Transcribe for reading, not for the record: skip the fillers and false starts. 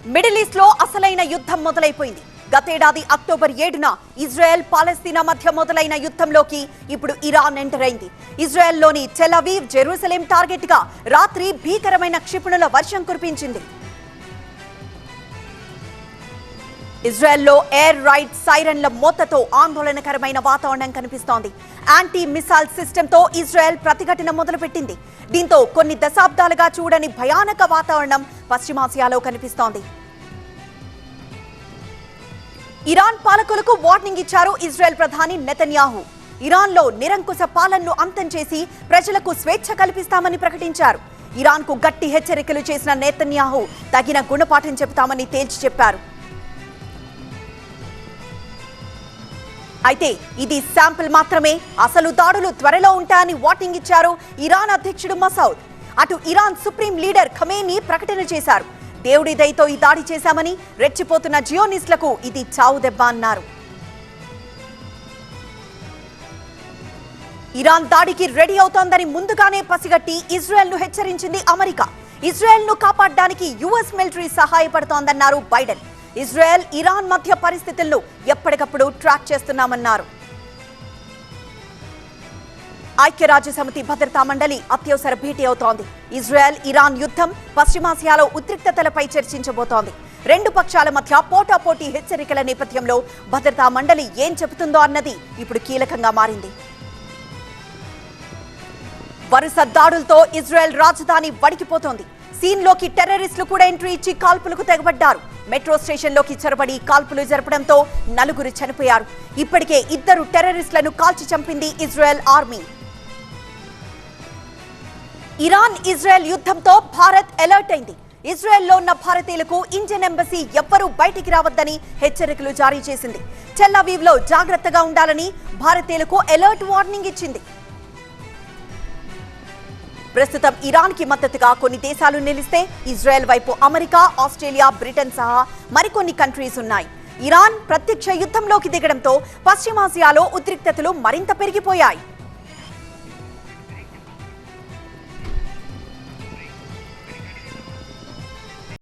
Middle east లో అసలైన యుద్ధం మొదలైపోయింది. గతేడాది అక్టోబర్ 7న ఇజ్రాయెల్ పాలస్తీనా మధ్య మొదలైన యుద్ధంలోకి ఇప్పుడు ఇరాన్ ఎంటర్ అయింది. ఇజ్రాయెల్లోని టెల్ అవీవ్, జెరూసలేం టార్గెట్ గా రాత్రి భీకరమైన క్షిపణుల వర్షం కురిపించింది. ఇజ్రాయెల్లో ఎయిర్ రైడ్ సైరన్ల మోతతో ఆందోళనకరమైన వాతావరణం కనిపిస్తోంది. యాంటీ మిసైల్ సిస్టంతో ఇజ్రాయెల్ ప్రతిఘటన మొదలుపెట్టింది. దీంతో కొన్ని దశాబ్దాలుగా చూడని భయానక వాతావరణం పశ్చిమాసియాలో కనిపిస్తోంది. ఇరాన్ పాలకులకు వార్నింగ్ ఇచ్చారు ఇజ్రాయెల్ ప్రధాని నెతన్యాహు. ఇరాన్లో నిరంకుశ పాలనను అంతం చేసి ప్రజలకు స్వేచ్ఛ కల్పిస్తామని ప్రకటించారు. ఇరాన్కు గట్టి హెచ్చరికలు చేసిన నెతన్యాహు తగిన గుణపాఠం చెబుతామని తేల్చి చెప్పారు. అయితే ఇది శాంపిల్ మాత్రమే, అసలు దాడులు త్వరలో ఉంటాయని వార్నింగ్ ఇచ్చారు ఇరాన్ అధ్యక్షుడు మసౌద్. అటు ఇరాన్ సుప్రీం లీడర్ ఖమేనీ ప్రకటన చేశారు. దేవుడి దయతో ఈ దాడి చేశామని, రెచ్చిపోతున్న జియోనిస్టులకు ఇది చావు దెబ్బ అన్నారు. ఇరాన్ దాడికి రెడీ అవుతోందని ముందుగానే పసిగట్టి ఇజ్రాయెల్ ను హెచ్చరించింది అమెరికా. ఇజ్రాయెల్ ను కాపాడడానికి యుఎస్ మిలిటరీ సహాయపడుతోందన్నారు బైడెన్. ఇజ్రాయెల్, ఇరాన్ మధ్య పరిస్థితులను ఎప్పటికప్పుడు ట్రాక్ చేస్తున్నామన్నారు. ఐక్యరాజ్యసమితి భద్రతా మండలి అత్యవసర భేటీ అవుతోంది. ఇజ్రాయెల్, ఇరాన్ యుద్ధం పశ్చిమాసియాలో ఉద్రిక్తతలపై చర్చించబోతోంది. రెండు పక్షాల మధ్య పోటాపోటీ హెచ్చరికల నేపథ్యంలో భద్రతా మండలి ఏం చెబుతుందో అన్నది ఇప్పుడు కీలకంగా మారింది. వరుస దాడులతో ఇజ్రాయెల్ రాజధాని వణికిపోతోంది. సీన్లోకి టెర్రరిస్టులు కూడా ఎంట్రీ ఇచ్చి కాల్పులకు తెగబడ్డారు. మెట్రో స్టేషన్లోకి చొరబడి కాల్పులు జరపడంతో 4 చనిపోయారు. ఇప్పటికే 2 టెర్రరిస్టులను కాల్చి చంపింది ఇజ్రాయెల్ ఆర్మీ. ఇరాన్ ఇజ్రాయెల్ యుద్ధంతో భారత్ అలర్ట్ అయింది. ఇజ్రాయెల్లో ఉన్న భారతీయులకు ఇండియన్ ఎంబసీ ఎవ్వరూ బయటికి రావద్దని హెచ్చరికలు జారీ చేసింది. టెల్ అవీవ్ లో జాగ్రత్తగా ఉండాలని భారతీయులకు అలర్ట్ వార్నింగ్ ఇచ్చింది. ప్రస్తుతం ఇరాన్ కి మద్దతుగా కొన్ని దేశాలు నిలిస్తే ఇజ్రాయెల్ వైపు అమెరికా, ఆస్ట్రేలియా, బ్రిటన్ సహా మరికొన్ని కంట్రీస్ ఉన్నాయి. ఇరాన్ ప్రత్యక్ష యుద్ధంలోకి దిగడంతో పశ్చిమాసియాలో ఉద్రిక్తతలు మరింత పెరిగిపోయాయి.